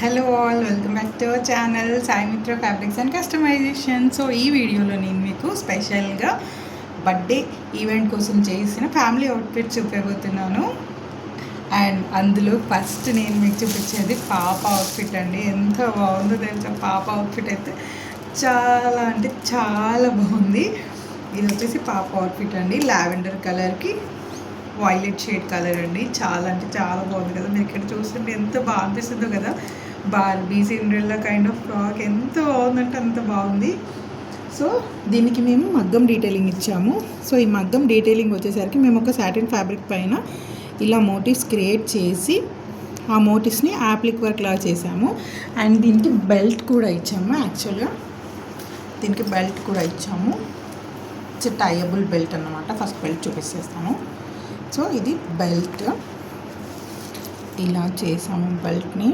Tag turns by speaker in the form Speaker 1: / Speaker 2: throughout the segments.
Speaker 1: Hello all, welcome back to our channel Sai మిత్ర fabrics and customization. So ఈ వీడియోలో నేను మీకు స్పెషల్గా బర్త్డే ఈవెంట్ కోసం చేసిన ఫ్యామిలీ అవుట్ఫిట్ చూపించబోతున్నాను. అండ్ అందులో ఫస్ట్ నేను మీకు చూపించేది పాప అవుట్ఫిట్ అండి. ఎంత బాగుందో తెలుసా, పాప అవుట్ఫిట్ అయితే చాలా అంటే చాలా బాగుంది. ఇది వచ్చేసి పాప అవుట్ఫిట్ అండి, లావెండర్ కలర్కి వైలెట్ షేడ్ కలర్ అండి. చాలా అంటే చాలా బాగుంది కదా, మీరు ఇక్కడ చూస్తుంటే ఎంత బాగా అనిపిస్తుందో కదా. Barbie Cinderella kind of frock ఎంత బాగుందంటే అంత బాగుంది. సో దీనికి మేము మగ్గం డీటెయిలింగ్ ఇచ్చాము. సో ఈ మగ్గం డీటెయిలింగ్ వచ్చేసరికి మేము ఒక సాటిన్ ఫ్యాబ్రిక్ పైన ఇలా మోటివ్స్ క్రియేట్ చేసి ఆ మోటివ్స్ని యాప్లిక్ వర్క్ లాగా చేసాము. అండ్ దీనికి బెల్ట్ కూడా ఇచ్చాము. యాక్చువల్గా దీనికి బెల్ట్ కూడా ఇచ్చాము. ఇట్స్ టైయబుల్ బెల్ట్ అన్నమాట. ఫస్ట్ బెల్ట్ చూపిస్తాను. సో ఇది బెల్ట్, ఇలా చేసాము బెల్ట్ని.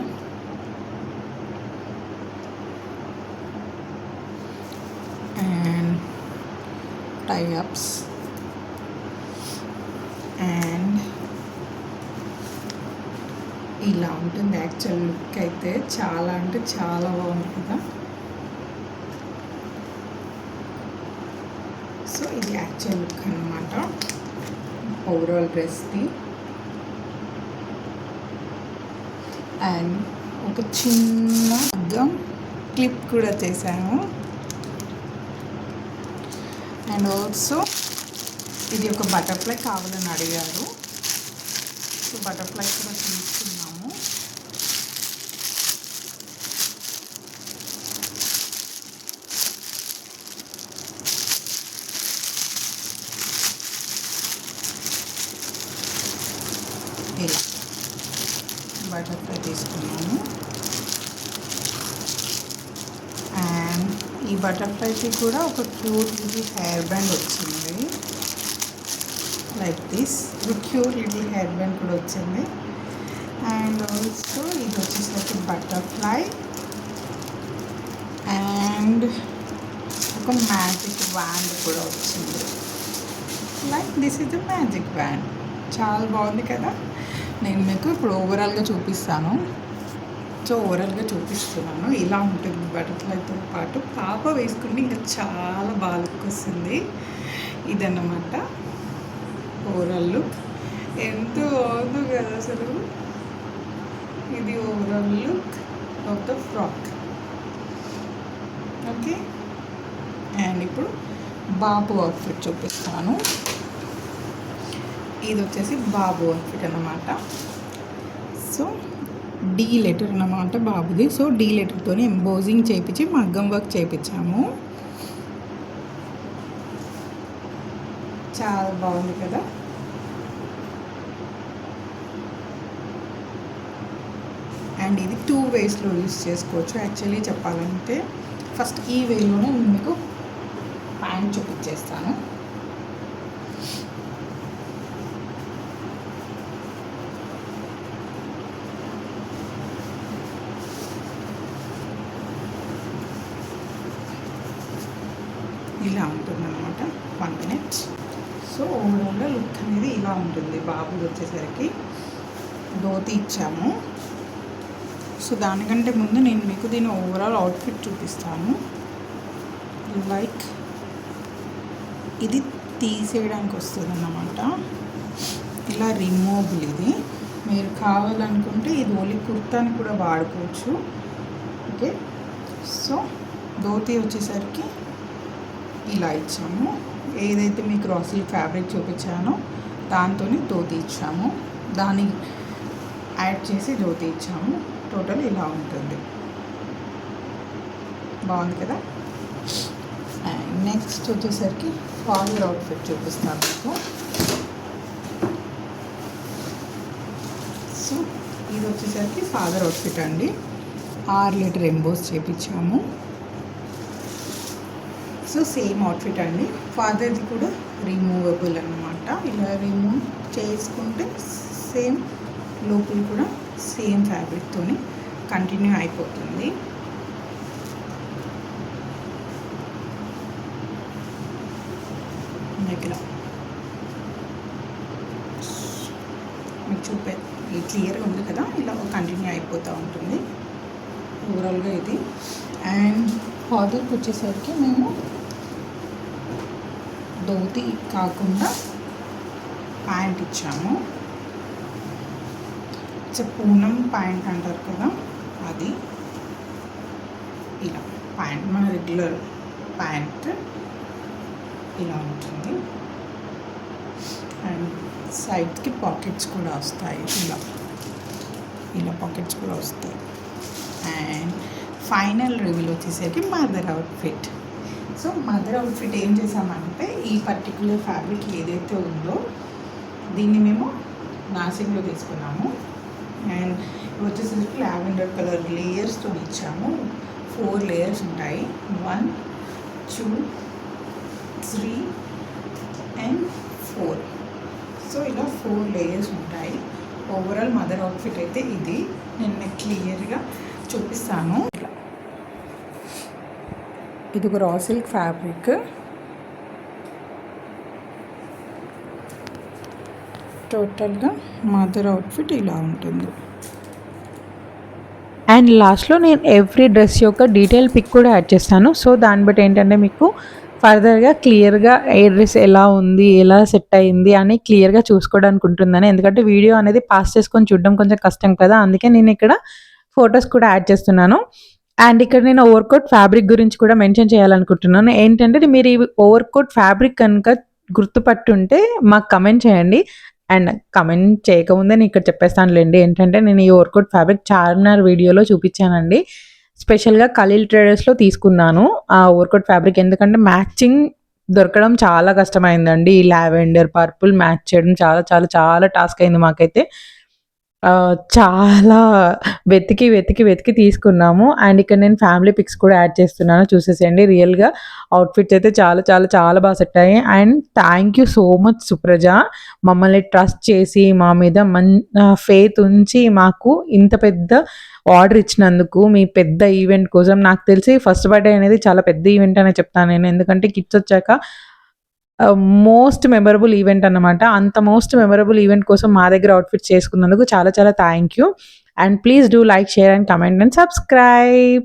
Speaker 1: అండ్ టైఅప్స్ అండ్ ఇలా ఉంటుంది. యాక్చువల్ లుక్ అయితే చాలా అంటే చాలా బాగుంది కదా. సో ఇది యాక్చువల్ లుక్ అన్నమాట ఓవరాల్ డ్రెస్ది. అండ్ ఒక చిన్న మగ్గం క్లిప్ కూడా చేశాను. అండ్ ఆల్సో ఇది ఒక బటర్ఫ్లై కావాలని అడిగారు. సో బటర్ఫ్లై కూడా తీసుకున్నాము. ఇలా బటర్ఫ్లై తీసుకున్నాము. అండ్ ఈ బటర్ఫ్లైకి కూడా ఒక క్యూట్ లిటిల్ హెయిర్ బ్యాండ్ వచ్చింది. Like this cute little hair band కూడా వచ్చింది. అండ్ ఆల్సో ఇది వచ్చేసరికి బటర్ఫ్లై అండ్ ఒక మ్యాజిక్ బ్యాండ్ కూడా వచ్చింది. Like this is the magic band. చాలా బాగుంది కదా. నేను మీకు ఇప్పుడు ఓవరాల్గా చూపిస్తాను. సో ఓవరాల్గా చూపిస్తున్నాను. ఇలా ఉంటుంది బటర్ఫ్లైతో పాటు. పాప వేసుకుంటే ఇంకా చాలా బాగా లుక్ వస్తుంది. ఇదన్నమాట ఓవరాల్ లుక్. ఎంత బాగుందో కదా అసలు. ఇది overall look of the frock. Okay. And ఇప్పుడు బాబు అవుట్ఫిట్ చూపిస్తాను. ఇది వచ్చేసి బాబు అవుట్ఫిట్ అన్నమాట. సో డీ లెటర్ అన్నమాట బాబుది. సో డీ లెటర్తో ఎంబోజింగ్ చేయించి మగ్గం వర్క్ చేయించాము. చాలా బాగుంది కదా. అండ్ ఇది 2 వేస్లో యూస్ చేసుకోవచ్చు. యాక్చువల్లీ చెప్పాలంటే ఫస్ట్ ఈ వేలోనే నేను మీకు ప్యాంట్ చూపించేస్తాను. ఇలా ఉంటుంది అన్నమాట. 1 minute. సో ఓవరాల్గా లుక్ అనేది ఇలా ఉంటుంది. బాబుది వచ్చేసరికి ధోతి ఇచ్చాము. సో దానికంటే ముందు నేను మీకు దీని ఓవరాల్ అవుట్ఫిట్ చూపిస్తాను. లైక్ ఇది తీసేయడానికి వస్తుంది అన్నమాట. ఇలా రిమూవబుల్. ఇది మీరు కావాలనుకుంటే ఇది ఓన్లీ కుర్తాని కూడా వాడుకోవచ్చు. ఓకే. సో ధోతి వచ్చేసరికి ఇలా ఇచ్చాము. ఏదైతే మీకు రా సిల్క్ ఫ్యాబ్రిక్ చూపించానో దాంతోనే ధోతి ఇచ్చాము. దాన్ని యాడ్ చేసి ధోతి ఇచ్చాము. టోటల్ ఇలా ఉంటుంది. బాగుంది కదా. అండ్ నెక్స్ట్ వచ్చేసరికి ఫాదర్ అవుట్ఫిట్ చూపిస్తాను మీకు. సో ఇది వచ్చేసరికి ఫాదర్ అవుట్ఫిట్ అండి. 6 లీటర్ ఎంబోస్ చేయించాము. సో సేమ్ అవుట్ఫిట్ అండి. ఫాదర్ది కూడా రిమూవబుల్ అన్నమాట. ఇలా రిమూవ్ చేసుకుంటే సేమ్ లోపల కూడా సేమ్ ఫ్యాబ్రిక్తోని కంటిన్యూ అయిపోతుంది. ఇలా మీకు క్లియర్గా ఉంది కదా. ఇలా కంటిన్యూ అయిపోతూ ఉంటుంది. ఓవరాల్గా ఇది. అండ్ ఫాదర్కి వచ్చేసరికి మేము ధోతి కాకుండా ప్యాంట్ ఇచ్చాము. పూనం ప్యాంట్ అంటారు కదా, అది ఇలా ప్యాంట్, మన రెగ్యులర్ ప్యాంట్ ఇలా ఉంటుంది. అండ్ సైడ్కి పాకెట్స్ కూడా వస్తాయి, ఇలా పాకెట్స్ కూడా వస్తాయి. అండ్ ఫైనల్ రివీల్ వచ్చేసరికి mother outfit. So mother outfit ఏం చేసామంటే, ఈ పర్టికులర్ ఫ్యాబ్రిక్ ఏదైతే ఉందో దీన్ని మేము నాసిక్లో తీసుకున్నాము. అండ్ వచ్చేసరికి లావెండర్ కలర్ లేయర్స్తో ఇచ్చాము. 4 లేయర్స్ ఉంటాయి, 1 2 3 and 4. సో ఇలా 4 లేయర్స్ ఉంటాయి. ఓవరాల్ మదర్ అవుట్ఫిట్ అయితే ఇది. నేను క్లియర్గా చూపిస్తాను. ఇది ఒక రా సిల్క్ ఫ్యాబ్రిక్. టోటల్గా మదర్ అవుట్ఫిట్ ఇలా ఉంటుంది.
Speaker 2: అండ్ లాస్ట్లో నేను ఎవ్రీ డ్రెస్ యొక్క డీటెయిల్ పిక్ కూడా యాడ్ చేస్తాను. సో దాన్ని బట్టి ఏంటంటే మీకు ఫర్దర్గా క్లియర్గా ఏ డ్రెస్ ఎలా ఉంది, ఎలా సెట్ అయింది అని క్లియర్గా చూసుకోవడానికి ఉంటుందని. ఎందుకంటే వీడియో అనేది పాస్ చేసుకొని చూడడం కొంచెం కష్టం కదా, అందుకే నేను ఇక్కడ ఫొటోస్ కూడా యాడ్ చేస్తున్నాను. అండ్ ఇక్కడ నేను ఓవర్ కోట్ ఫ్యాబ్రిక్ గురించి కూడా మెన్షన్ చేయాలనుకుంటున్నాను. ఏంటంటే మీరు ఈ ఓవర్ కోట్ ఫ్యాబ్రిక్ కనుక గుర్తుపట్టుంటే మాకు కమెంట్ చేయండి. అండ్ కమెంట్ చేయకముందే నేను ఇక్కడ చెప్పేస్తానులేండి. ఏంటంటే నేను ఈ ఓవర్ కోట్ ఫ్యాబ్రిక్ చార్మినార్ వీడియోలో చూపించానండి. స్పెషల్గా ఖలీల్ ట్రేడర్స్లో తీసుకున్నాను ఆ ఓవర్ కోట్ ఫ్యాబ్రిక్. ఎందుకంటే మ్యాచింగ్ దొరకడం చాలా కష్టమైందండి. ఈ లావెండర్ పర్పుల్ మ్యాచ్ చేయడం చాలా చాలా చాలా టాస్క్ అయింది మాకైతే. చాలా వెతికి తీసుకున్నాము. అండ్ ఇక్కడ నేను ఫ్యామిలీ పిక్స్ కూడా యాడ్ చేస్తున్నాను, చూసేసేయండి. రియల్గా అవుట్ఫిట్స్ అయితే చాలా చాలా చాలా బాగా సెట్ అయ్యాయి. And thank you so much Supraja, మమ్మల్ని ట్రస్ట్ చేసి మా మీద ఫెయిత్ ఉంచి మాకు ఇంత పెద్ద ఆర్డర్ ఇచ్చినందుకు. మీ పెద్ద ఈవెంట్ కోసం, నాకు తెలిసి ఫస్ట్ బర్త్డే అనేది చాలా పెద్ద ఈవెంట్ అనే చెప్తాను నేను. ఎందుకంటే కిడ్స్ వచ్చాక మోస్ట్ మెమరబుల్ ఈవెంట్ అన్నమాట. అంత మోస్ట్ మెమరబుల్ ఈవెంట్ కోసం మా దగ్గర అవుట్ఫిట్స్ చేసుకున్నందుకు చాలా చాలా thank you. And please do like, share and comment and subscribe.